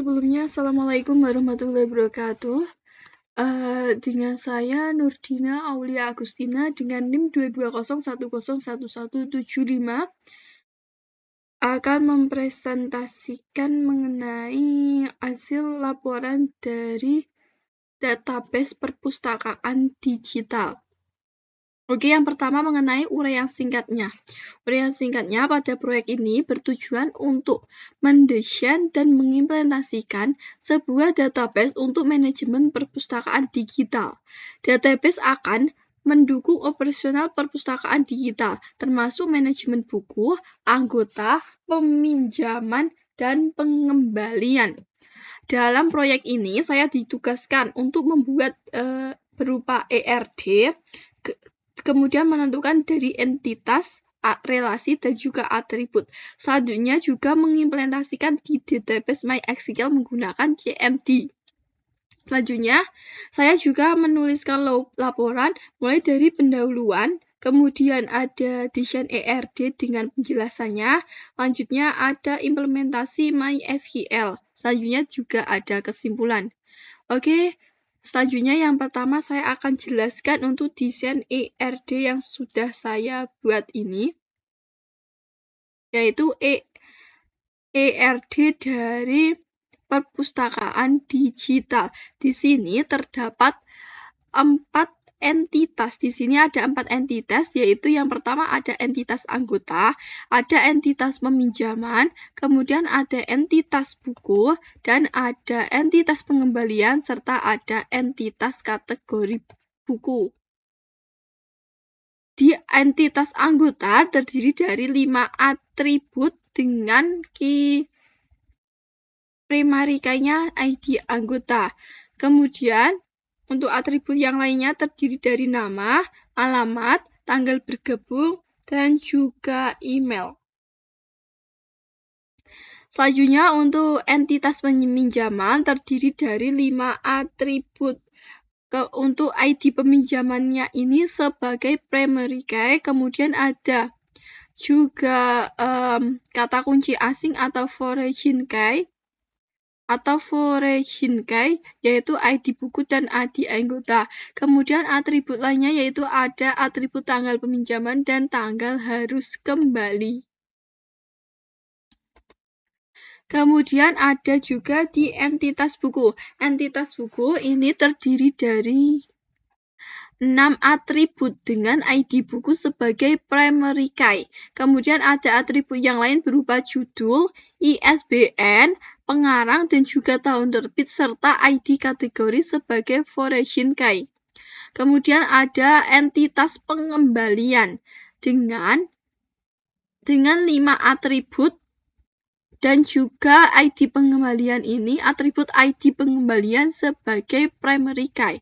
Sebelumnya, Assalamualaikum warahmatullahi wabarakatuh. Dengan saya Nurdina Aulia Agustina dengan NIM 220101175 akan mempresentasikan mengenai hasil laporan dari database perpustakaan digital. Oke, yang pertama mengenai uraian singkatnya. Uraian singkatnya pada proyek ini bertujuan untuk mendesain dan mengimplementasikan sebuah database untuk manajemen perpustakaan digital. Database akan mendukung operasional perpustakaan digital, termasuk manajemen buku, anggota, peminjaman, dan pengembalian. Dalam proyek ini, saya ditugaskan untuk membuat berupa ERD, kemudian menentukan dari entitas, relasi, dan juga atribut. Selanjutnya juga mengimplementasikan di database MySQL menggunakan CMD. Selanjutnya, saya juga menuliskan laporan mulai dari pendahuluan, kemudian ada desain ERD dengan penjelasannya, selanjutnya ada implementasi MySQL, selanjutnya juga ada kesimpulan. Oke, selanjutnya yang pertama saya akan jelaskan untuk desain ERD yang sudah saya buat ini, yaitu ERD dari perpustakaan digital. Di sini terdapat 4 entitas. Di sini ada 4 entitas, yaitu yang pertama ada entitas anggota, ada entitas peminjaman, kemudian ada entitas buku, dan ada entitas pengembalian, serta ada entitas kategori buku. Di entitas anggota terdiri dari 5 atribut dengan key primary key-nya ID anggota. Kemudian untuk atribut yang lainnya terdiri dari nama, alamat, tanggal bergabung, dan juga email. Selanjutnya untuk entitas peminjaman terdiri dari 5 atribut. Untuk ID peminjamannya ini sebagai primary key, kemudian ada juga kata kunci asing atau foreign key, yaitu ID buku dan ID anggota. Kemudian atribut lainnya yaitu ada atribut tanggal peminjaman dan tanggal harus kembali. Kemudian ada juga di entitas buku. Entitas buku ini terdiri dari 6 atribut dengan ID buku sebagai primary key. Kemudian ada atribut yang lain berupa judul, ISBN, pengarang, dan juga tahun terbit, serta ID kategori sebagai foreign key. Kemudian ada entitas pengembalian dengan 5 atribut dan juga ID pengembalian ini, atribut ID pengembalian sebagai primary key.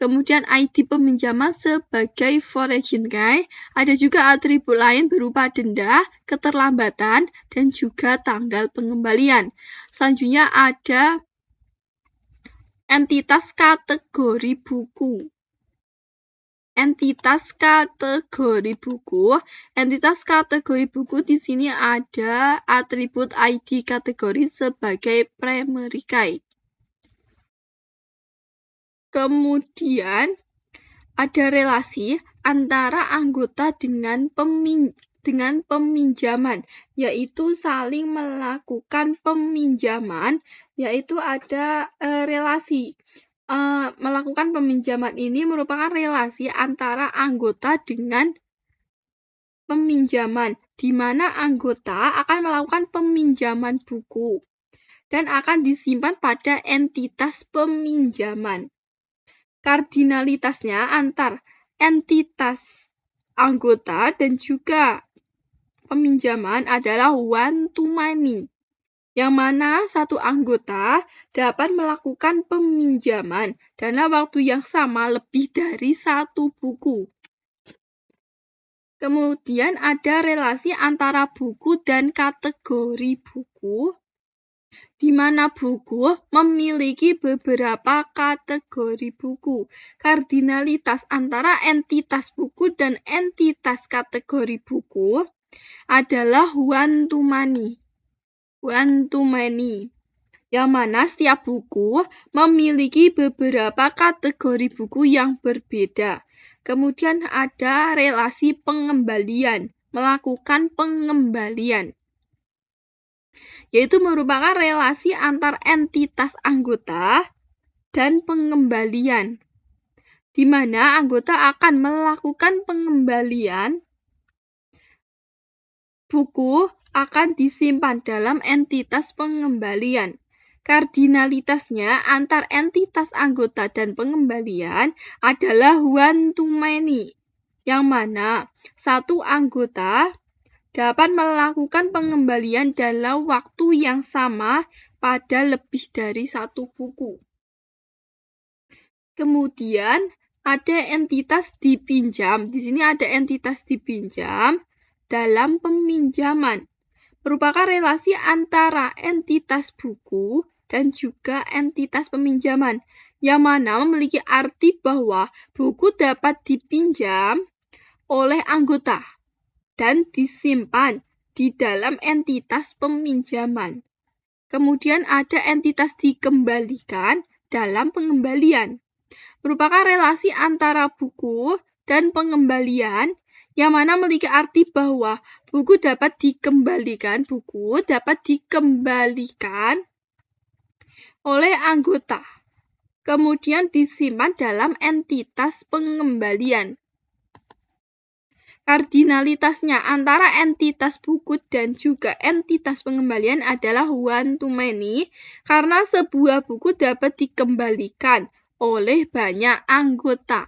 Kemudian ID peminjaman sebagai foreign key. Ada juga atribut lain berupa denda, keterlambatan, dan juga tanggal pengembalian. Selanjutnya ada entitas kategori buku. Entitas kategori buku di sini ada atribut ID kategori sebagai primary key. Kemudian ada relasi antara anggota dengan peminjaman, yaitu saling melakukan peminjaman, yaitu ada relasi. Melakukan peminjaman ini merupakan relasi antara anggota dengan peminjaman, di mana anggota akan melakukan peminjaman buku dan akan disimpan pada entitas peminjaman. Kardinalitasnya antar entitas anggota dan juga peminjaman adalah one to many, yang mana satu anggota dapat melakukan peminjaman dalam waktu yang sama lebih dari satu buku. Kemudian ada relasi antara buku dan kategori buku, di mana buku memiliki beberapa kategori buku. Kardinalitas antara entitas buku dan entitas kategori buku adalah one to many, yang mana setiap buku memiliki beberapa kategori buku yang berbeda. Kemudian ada relasi pengembalian, melakukan pengembalian, yaitu merupakan relasi antar entitas anggota dan pengembalian, di mana anggota akan melakukan pengembalian. Buku akan disimpan dalam entitas pengembalian. Kardinalitasnya antar entitas anggota dan pengembalian adalah one to many, yang mana satu anggota dapat melakukan pengembalian dalam waktu yang sama pada lebih dari satu buku. Kemudian ada entitas dipinjam. Di sini ada entitas dipinjam dalam peminjaman. Merupakan relasi antara entitas buku dan juga entitas peminjaman, yang mana memiliki arti bahwa buku dapat dipinjam oleh anggota dan disimpan di dalam entitas peminjaman. Kemudian ada entitas dikembalikan dalam pengembalian. Merupakan relasi antara buku dan pengembalian, yang mana memiliki arti bahwa buku dapat dikembalikan oleh anggota, kemudian disimpan dalam entitas pengembalian. Kardinalitasnya antara entitas buku dan juga entitas pengembalian adalah one to many, karena sebuah buku dapat dikembalikan oleh banyak anggota.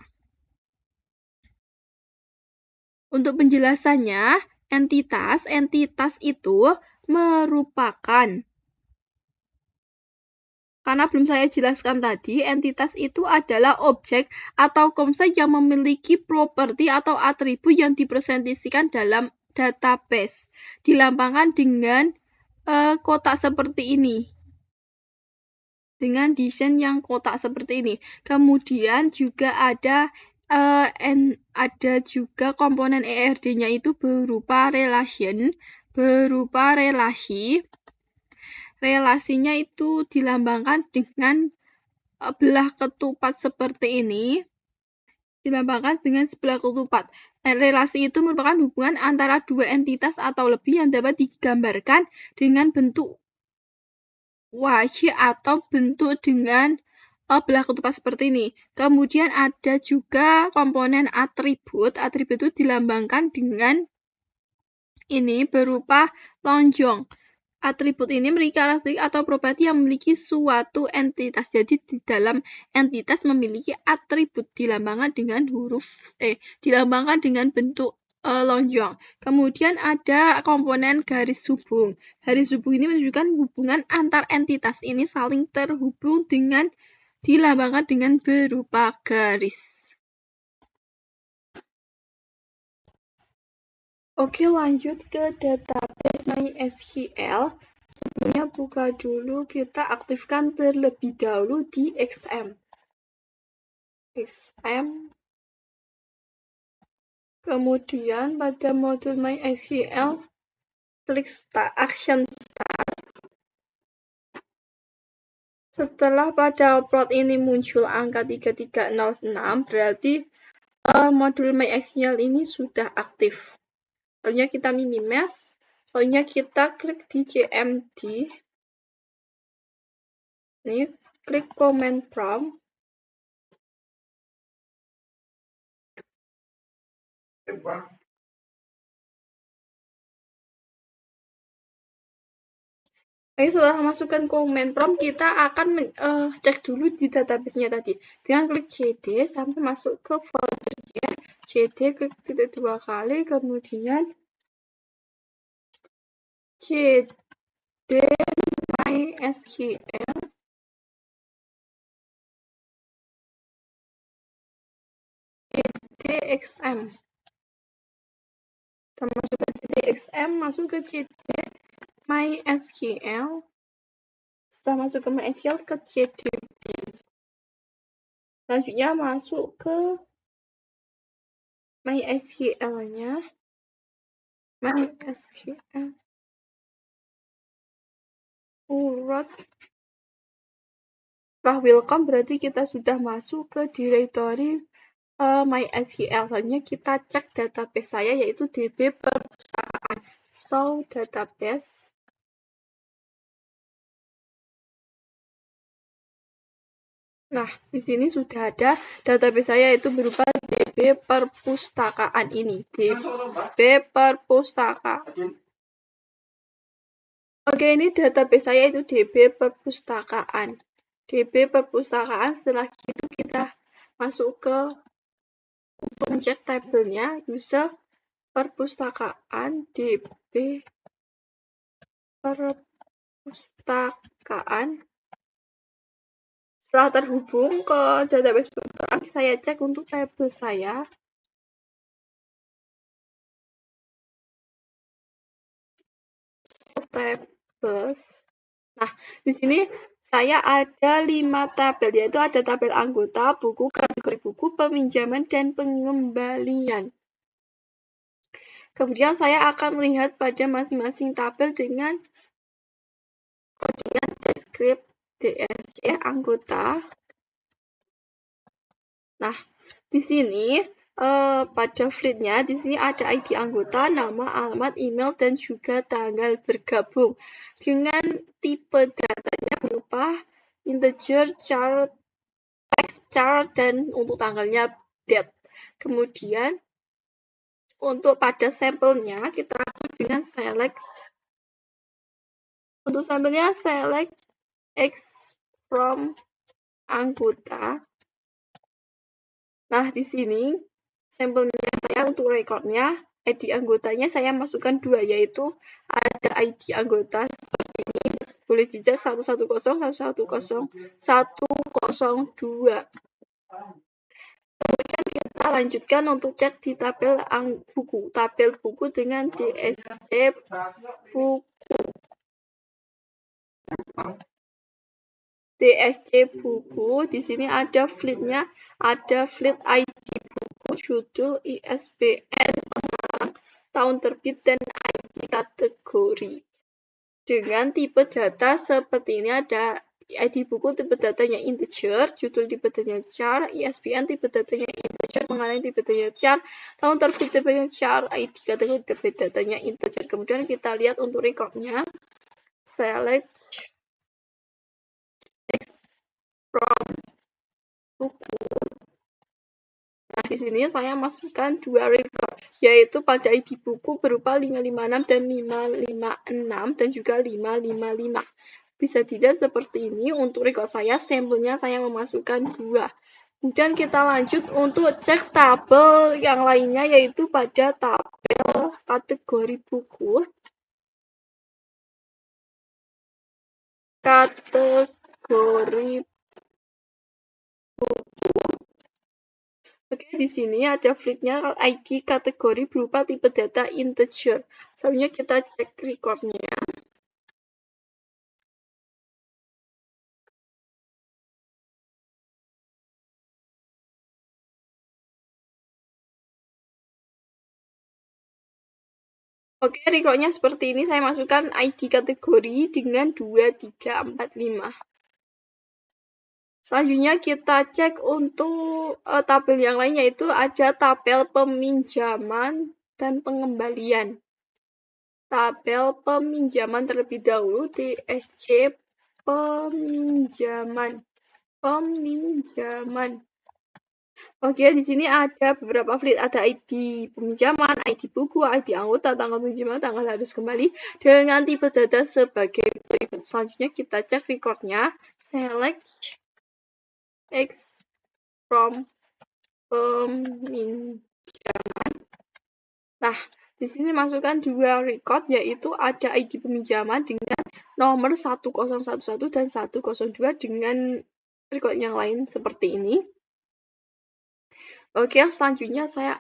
Untuk penjelasannya, entitas itu merupakan, karena belum saya jelaskan tadi, entitas itu adalah objek atau konsep yang memiliki properti atau atribut yang dipresentasikan dalam database. Dilambangkan dengan kotak seperti ini. Dengan desain yang kotak seperti ini. Kemudian juga ada juga komponen ERD-nya itu berupa relasi. Relasinya itu dilambangkan dengan belah ketupat seperti ini. Dilambangkan dengan sebelah ketupat. Relasi itu merupakan hubungan antara dua entitas atau lebih yang dapat digambarkan dengan bentuk wajah atau bentuk dengan belah ketupat seperti ini. Kemudian ada juga komponen atribut. Atribut itu dilambangkan dengan ini berupa lonjong. Atribut ini memiliki karakteristik atau properti yang memiliki suatu entitas. Jadi di dalam entitas memiliki atribut dilambangkan dengan dilambangkan dengan bentuk lonjong. Kemudian ada komponen garis hubung. Garis hubung ini menunjukkan hubungan antar entitas ini saling terhubung dengan dilambangkan dengan berupa garis. Oke, lanjut ke database MySQL. Sebelumnya buka dulu, kita aktifkan terlebih dahulu di XM. Kemudian pada modul MySQL, klik Action Start. Setelah pada plot ini muncul angka 3306, berarti modul MySQL ini sudah aktif. Soalnya kita minimize, soalnya kita klik di CMD. Ini klik command prompt. Jadi setelah masukkan command prompt, kita akan cek dulu di database-nya tadi. Dengan klik cd sampai masuk ke foldernya. Cd klik titik 2 kali, kemudian cd MySQL. CDXM. Kita masuk ke CDXM, masuk ke cd MySQL. Setelah masuk ke MySQL, ke CDB. Selanjutnya masuk ke MySQL-nya. MySQL urut Setelah welcome berarti kita sudah masuk ke directory MySQL. Selanjutnya kita cek database saya yaitu DB perpustakaan. So, database. Nah, di sini sudah ada database saya yaitu berupa DB perpustakaan ini. DB perpustakaan. Oke, ini database saya itu DB perpustakaan. DB perpustakaan, setelah itu kita masuk ke untuk mencek tabelnya, user perpustakaan DB perpustakaan. Setelah terhubung ke database perpustakaan, saya cek untuk tabel saya. Tables. Nah, di sini saya ada 5 tabel, yaitu ada tabel anggota, buku, kategori buku, peminjaman, dan pengembalian. Kemudian saya akan melihat pada masing-masing tabel dengan koordinat deskripsi DSC anggota. Nah, di sini pada fleetnya di sini ada ID anggota, nama, alamat, email, dan juga tanggal bergabung. Dengan tipe datanya berupa integer, char, text, char, dan untuk tanggalnya date. Kemudian untuk pada sampelnya kita atur dengan select. Untuk sampelnya select X from anggota. Nah, di sini sampelnya saya untuk recordnya, ID anggotanya saya masukkan 2, yaitu ada ID anggota seperti ini, boleh dijak 110, 110, 102. Kemudian kita lanjutkan untuk cek di tabel buku dengan DSC buku. DSC buku, di sini ada fleetnya, ada fleet ID buku, judul, ISBN, pengarang, tahun terbit, dan ID kategori. Dengan tipe data seperti ini ada ID buku tipe datanya integer, judul tipe datanya char, ISBN tipe datanya integer, pengarang tipe datanya char, tahun terbit tipe datanya char, ID kategori tipe datanya integer. Kemudian kita lihat untuk recordnya, select X from buku. Nah, di sini saya masukkan 2 record, yaitu pada ID buku berupa 556 dan 556 dan juga 555. Bisa tidak seperti ini. Untuk record saya, sampelnya saya memasukkan 2. Kemudian kita lanjut untuk cek tabel yang lainnya, yaitu pada tabel kategori buku. Kategori buku. Oke, di sini ada fleetnya ID kategori berupa tipe data integer. Selanjutnya kita cek recordnya. Oke, recordnya seperti ini. Saya masukkan ID kategori dengan 2, 3, 4, 5. Selanjutnya kita cek untuk tabel yang lain, yaitu ada tabel peminjaman dan pengembalian. Tabel peminjaman terlebih dahulu, DSC peminjaman. Oke, di sini ada beberapa fleet, ada ID peminjaman, ID buku, ID anggota, tanggal peminjaman, tanggal harus kembali, dengan tipe data sebagai berikut. Selanjutnya kita cek recordnya, select X from peminjaman. Nah, di sini masukkan 2 record, yaitu ada ID peminjaman dengan nomor 1011 dan 102 dengan record yang lain seperti ini. Oke, selanjutnya saya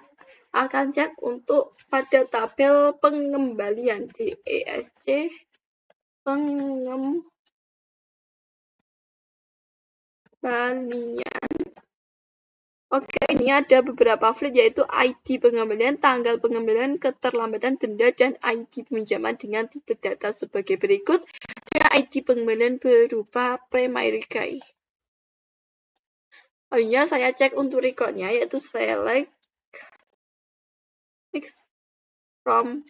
akan cek untuk pada tabel pengembalian DESC pengembalian. Oke, ini ada beberapa fleet, yaitu ID pengembalian, tanggal pengembalian, keterlambatan denda, dan ID peminjaman dengan tipe data sebagai berikut. Dengan ID pengembalian berupa primary key. Oh iya, saya cek untuk recordnya, yaitu select from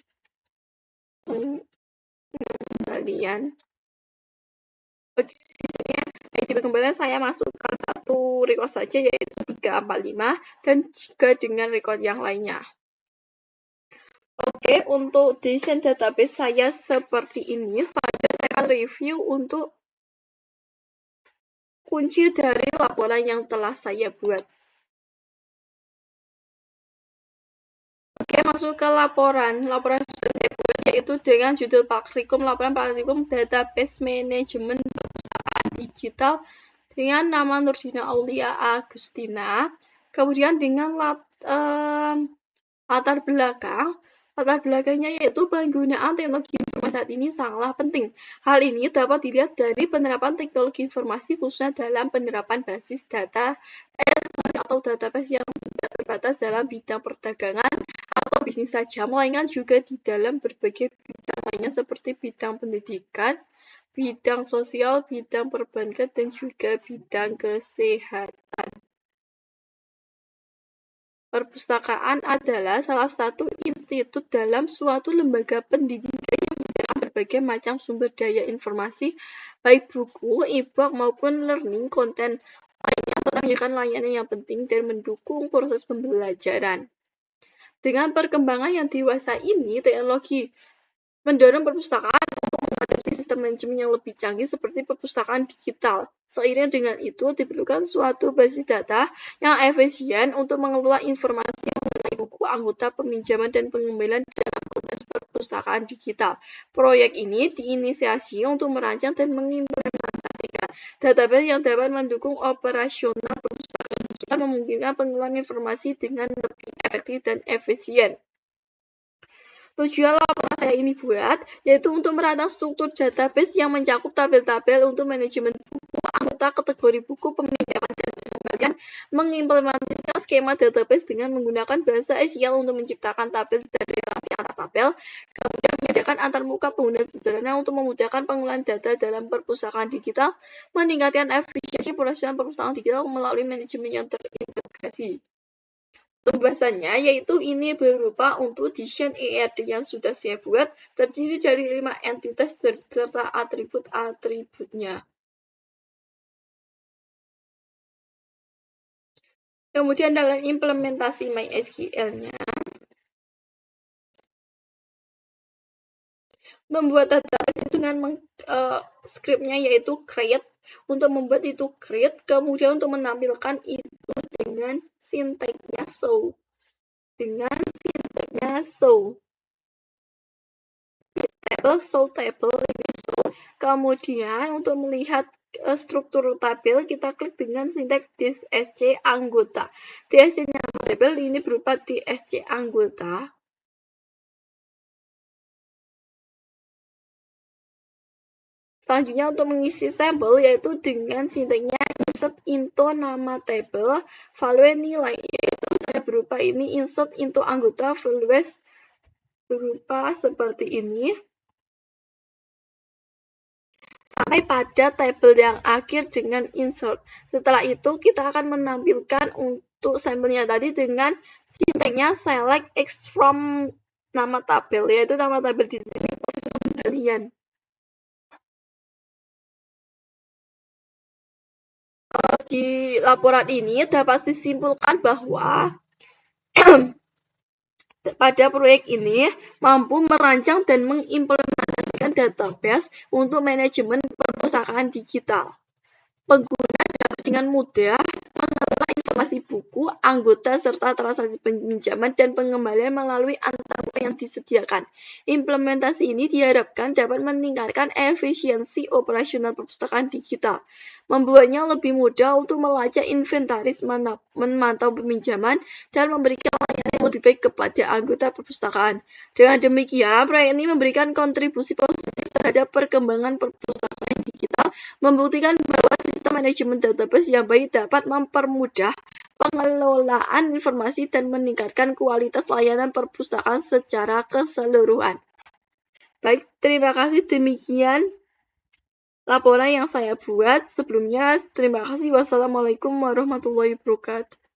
pengembalian. Di pengembalian saya masukkan satu record saja, yaitu 345, dan juga dengan record yang lainnya. Oke, untuk decision database saya seperti ini. Selanjutnya saya akan review untuk kunci dari laporan yang telah saya buat. Oke, masuk ke laporan. Laporan yang sudah saya buat yaitu dengan judul praktikum, laporan praktikum database manajemen perpustakaan digital dengan nama Nurdina Aulia Agustina. Kemudian dengan latar belakang. Latar belakangnya yaitu penggunaan teknologi informasi saat ini sangatlah penting. Hal ini dapat dilihat dari penerapan teknologi informasi khususnya dalam penerapan basis data atau database yang tidak terbatas dalam bidang perdagangan atau bisnis saja, melainkan juga di dalam berbagai bidang lainnya seperti bidang pendidikan, bidang sosial, bidang perbankan, dan juga bidang kesehatan. Perpustakaan adalah salah satu institut dalam suatu lembaga pendidikan yang menyediakan berbagai macam sumber daya informasi, baik buku, e-book, maupun learning content lainnya, serta menyediakan layanan yang penting dan mendukung proses pembelajaran. Dengan perkembangan yang dewasa ini, teknologi mendorong perpustakaan untuk mengadopsi sistem manajemen yang lebih canggih seperti perpustakaan digital. Seiring dengan itu, diperlukan suatu basis data yang efisien untuk mengelola informasi mengenai buku, anggota, peminjaman, dan pengembalian dalam konteks perpustakaan digital. Proyek ini diinisiasi untuk merancang dan mengimplementasikan database yang dapat mendukung operasional perpustakaan digital, memungkinkan pengelolaan informasi dengan lebih efektif dan efisien. Tujuan laporan saya ini buat, yaitu untuk merancang struktur database yang mencakup tabel-tabel untuk manajemen buku, anggota, kategori buku, peminjaman, dan pengembalian, mengimplementasikan skema database dengan menggunakan bahasa SQL untuk menciptakan tabel dan relasi antar tabel, kemudian menyediakan antarmuka pengguna sederhana untuk memudahkan pengolahan data dalam perpustakaan digital, meningkatkan efisiensi operasional perpustakaan digital melalui manajemen yang terintegrasi. Pembahasannya yaitu ini berupa untuk decision ERD yang sudah saya buat, terdiri dari 5 entitas serta atribut-atributnya. Kemudian dalam implementasi MySQL-nya, membuat database itu dengan script-nya yaitu create. Untuk membuat itu create, kemudian untuk menampilkan itu dengan sintaknya show. Table. Kemudian untuk melihat struktur tabel, kita klik dengan sinteks DSC anggota. DSC-nya tabel ini berupa DSC anggota. Selanjutnya untuk mengisi sampel yaitu dengan sinteksnya insert into nama tabel, value nilai, yaitu saya berupa ini insert into anggota values berupa seperti ini. Sampai pada tabel yang akhir dengan insert. Setelah itu kita akan menampilkan untuk sampelnya tadi dengan sinteksnya select X from nama tabel, yaitu nama tabel di sini kalian. Di laporan ini dapat disimpulkan bahwa pada proyek ini mampu merancang dan mengimplementasikan database untuk manajemen perpustakaan digital. Pengguna dapat dengan mudah mengelola informasi buku, anggota, serta transaksi peminjaman dan pengembalian melalui antarmuka yang disediakan. Implementasi ini diharapkan dapat meningkatkan efisiensi operasional perpustakaan digital, membuatnya lebih mudah untuk melacak inventaris, memantau peminjaman, dan memberikan layanan yang lebih baik kepada anggota perpustakaan. Dengan demikian, proyek ini memberikan kontribusi positif terhadap perkembangan perpustakaan digital, membuktikan bahwa sistem manajemen database yang baik dapat mempermudah pengelolaan informasi dan meningkatkan kualitas layanan perpustakaan secara keseluruhan. Baik, terima kasih. Demikian laporan yang saya buat. Sebelumnya, terima kasih. Wassalamualaikum warahmatullahi wabarakatuh.